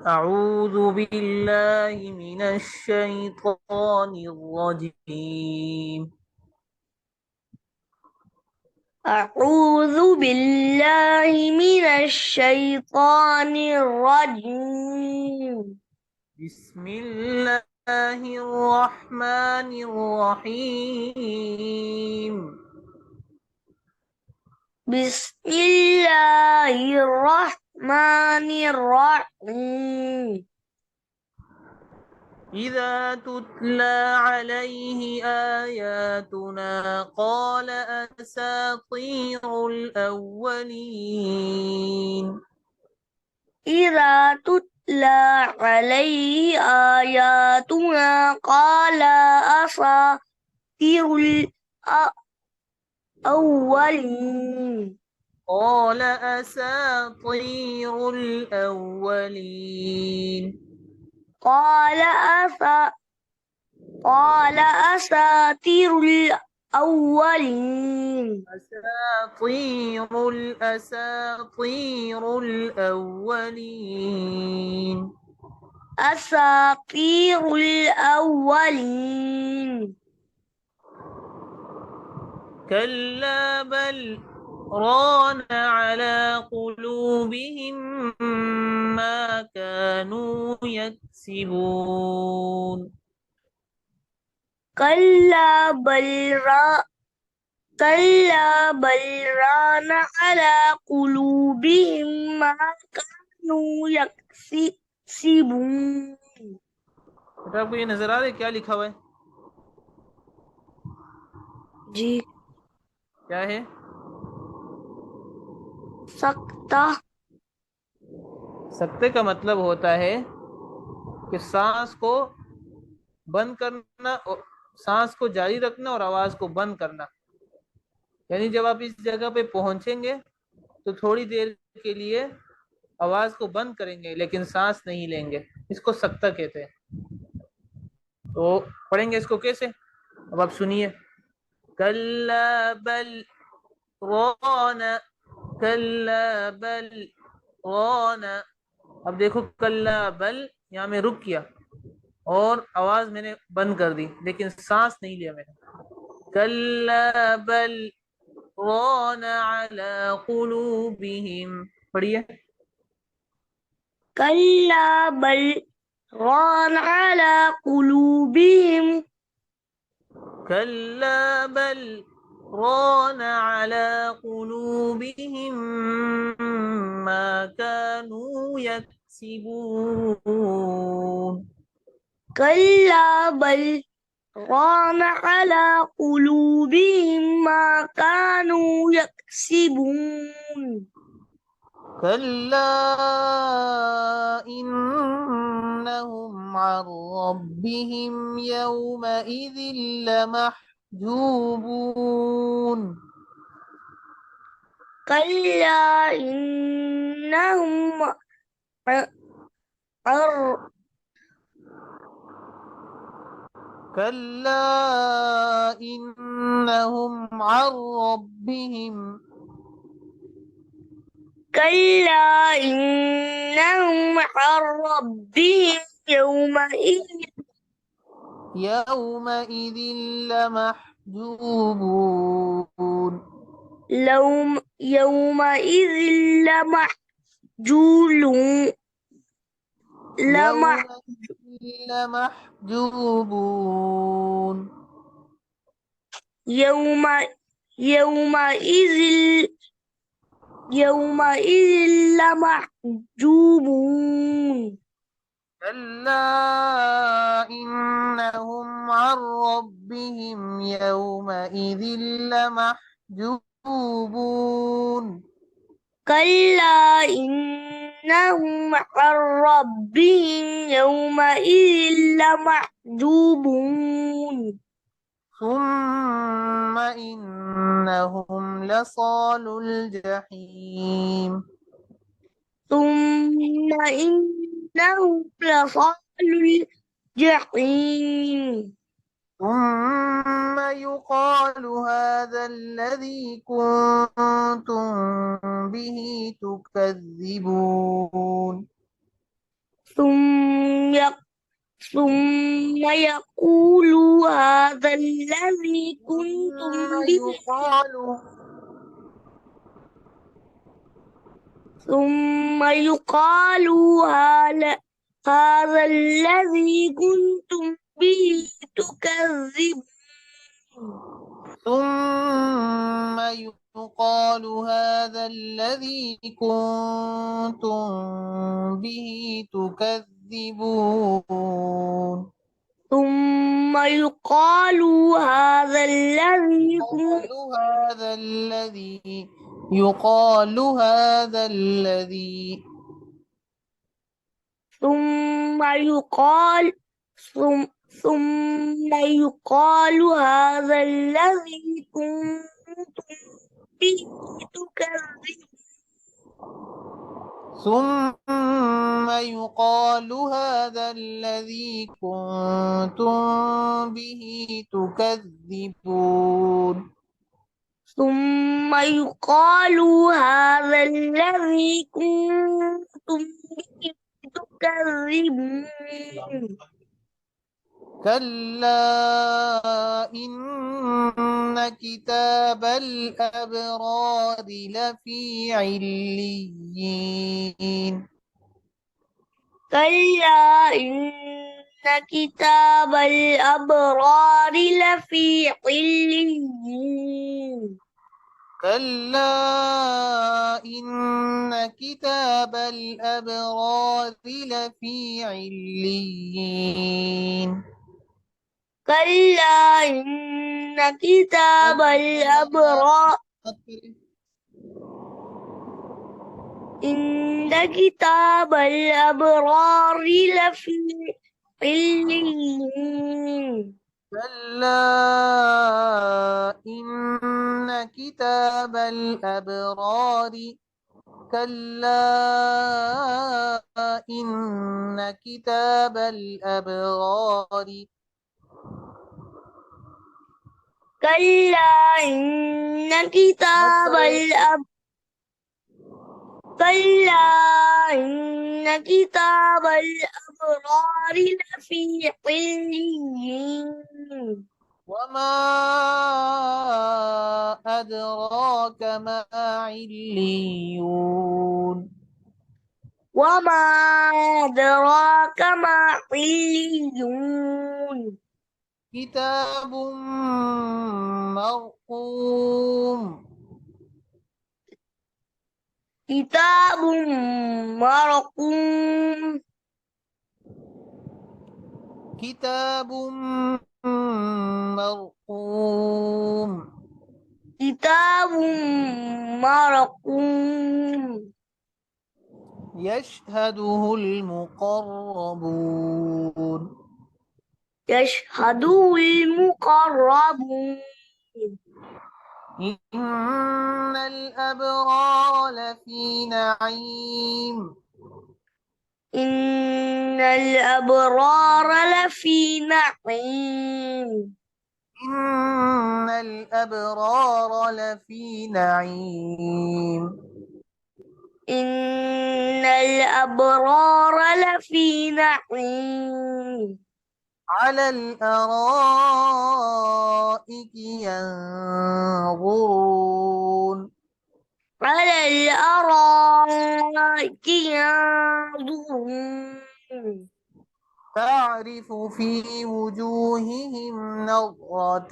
أعوذ بالله من الشيطان الرجيم. أعوذ بالله من الشيطان الرجيم. بسم الله الرحمن الرحيم. بسم الله الرحمن الرحيم. إذا تتلى عليه آياتنا قال أساطير الأولين. إذا تتلى عليه آياتنا قال أساطير الأولين. قال أساطير الأولين. قال قال أساطير الأولين. أساطير الأولين. أساطير الأولين. كلا بل ران على قلوبهم ما كانوا يكسبون. كلا بل كلا بل ران على قلوبهم ما كانوا يكسبون. बेटा आपको ये नजर आ रहा है क्या लिखा हुआ है? जी। क्या है? सकता। सकते का मतलब होता है कि सांस को बंद करना और सांस को जारी रखना और आवाज को बंद करना। यानी जब आप इस जगह पे पहुंचेंगे तो थोड़ी देर के लिए आवाज को बंद करेंगे लेकिन सांस नहीं लेंगे। इसको सकता कहते हैं। तो पढ़ेंगे इसको कैसे, अब आप सुनिए। कल्ला बल रौन, कल्ला बल रौन। अब देखो कल्ला बल, यहाँ में रुक किया और आवाज मैंने बंद कर दी लेकिन सांस नहीं लिया मैंने। कल्ला बल रौन अला कुलूबिहिम। पढ़िए। كلا بل ران على قلوبهم. كلا بل ران على قلوبهم ما كانوا يكسبون. كلا بل ران على قلوبهم ما كانوا يكسبون. كلا إنهم عن ربهم يومئذ لمحجوبون. كلا إنهم عر كلا إنهم عن ربهم كلا إنهم عن ربهم يومئذ لمحجوبون. يومئذ لمحجولون. لمح يومئذ لمحجوبون. يوم يومئذ يومئذ لمحجوبون. كلا إنهم عن ربهم يومئذ لمحجوبون. كلا إنهم عن ربهم يومئذ لمحجوبون. ثم إنهم لصال الجحيم. ثم إنهم لصال الجحيم. ثم يقال هذا الذي كنتم به تكذبون. ثم ثم يقول هذا الذي كنتم ثم به يقال ثم يقال هذا الذي كنتم به تكذبون ثم يقال هذا الذي كنتم به تكذبون ثم يقال هذا الذي يقال هذا الذي ثم يقال ثم ثم يقال هذا الذي كنتم به تكذبون ثم يقال هذا الذي كنتم به تكذبون ثم يقال هذا الذي كنتم به تكذبون كلا إن كتاب الأبرار لفي عليين كلا إن كتاب الأبرار لفي عليين كلا إن كتاب الأبرار لفي عليين كلا إن كتاب الأبرار إن كتاب الأبرار لفي عليين كلا إن كتاب الأبرار كلا إن كتاب الأبرار كلا إن كتاب كلا إن كتاب الأبرار لفي عليين وما أدراك ما عليون وما أدراك ما عليون كتاب مرقوم كتاب مرقوم كتاب مرقوم كتاب مرقوم يشهده المقربون يشهده المقربون إن الأبرار لفي نعيم إن الأبرار لفي نعيم إن الأبرار لفي نعيم إن الأبرار لفي نعيم على الأرائك ينظرون على الأرائك ينظرون تعرف في وجوههم نضرة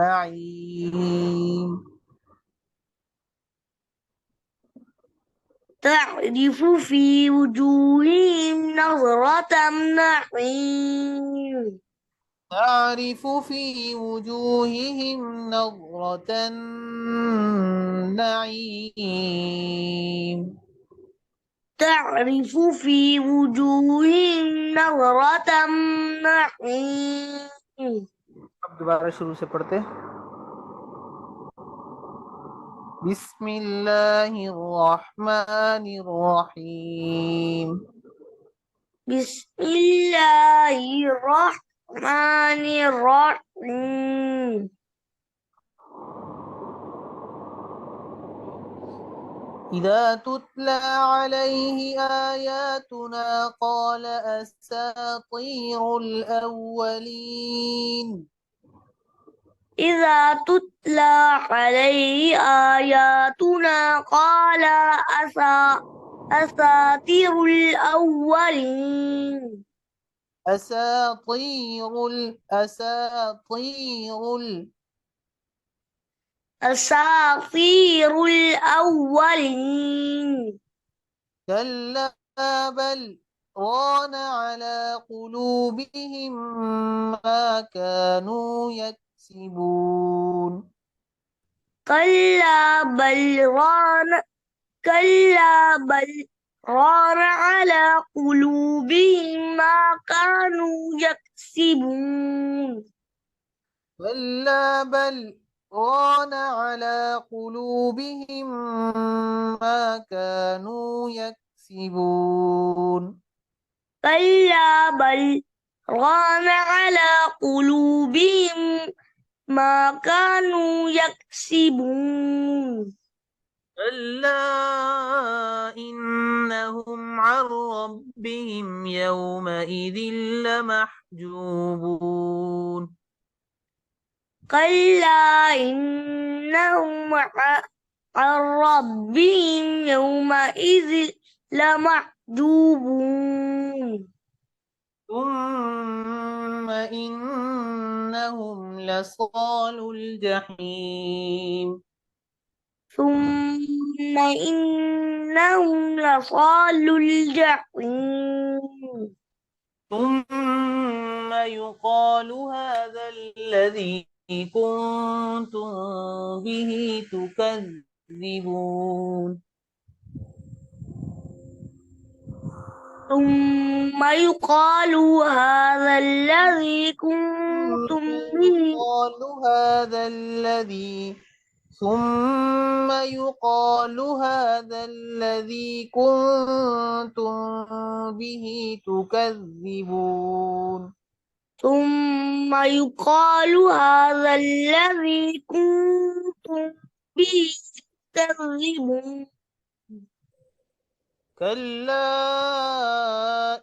النعيم تعرف في وجوههم نظرة النعيم تعرف في وجوههم نضرة النعيم تعرف في وجوههم نظرة النعيم अब दोबारा शुरू से पढ़ते بسم الله الرحمن الرحيم بسم الله الرحمن الرحيم إذا تتلى عليه آياتنا قال أساطير الأولين. إذا تتلى عليه آياتنا قال أساطير الأولين. أساطير الأولين. كلا بل ران على قلوبهم ما كانوا يكسبون. كلا بل ران كلا بل ران على قلوبهم ما كانوا يكسبون. كلا بل ران على قلوبهم ما كانوا يكسبون. كلا بل ران على قلوبهم ما كانوا يكسبون. كلا إنهم عن ربهم يومئذ لمحجوبون. كلا إنهم عن ربهم يومئذ لمحجوبون. ثم إنهم لصال الجحيم. ثم إنهم لصال الجحيم. ثم يقال هذا الذي كنتم به تكذبون. ثم يقال هذا الذي كنتم ثم به يقال هذا الذي ثم يقال هذا الذي كنتم به تكذبون. ثم يقال هذا الذي كنتم به تكذبون. كلا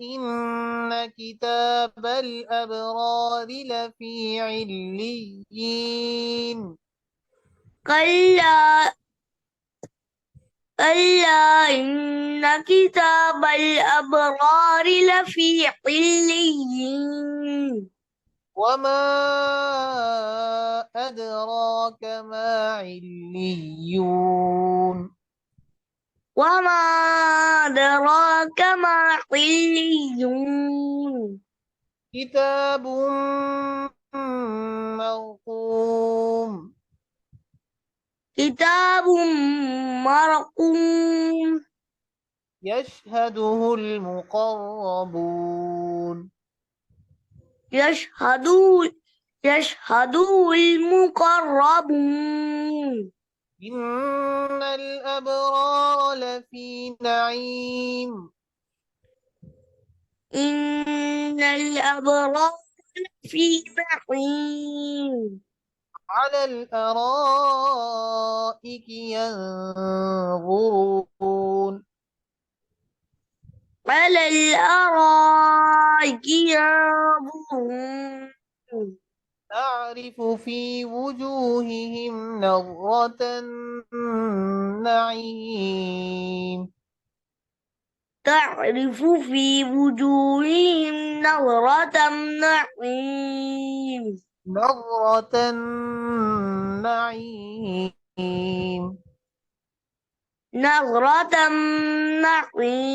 إن كتاب الأبرار لفي عليين. كلا كلا إن كتاب الأبرار لفي عليين. وما أدراك ما عليون. وما أدراك ما عليون. كتاب مرقوم. كتاب مرقوم. يشهده المقربون. يشهدون يشهده المقربون. إن الأبرار لفي نعيم. إن الأبرار في نعيم. على الأرائك ينظرون. على الأرائك ينظرون. تعرف في وجوههم نظرة النعيم. تعرف في وجوههم نظرة النعيم. نظرة النعيم. نظرة النعيم.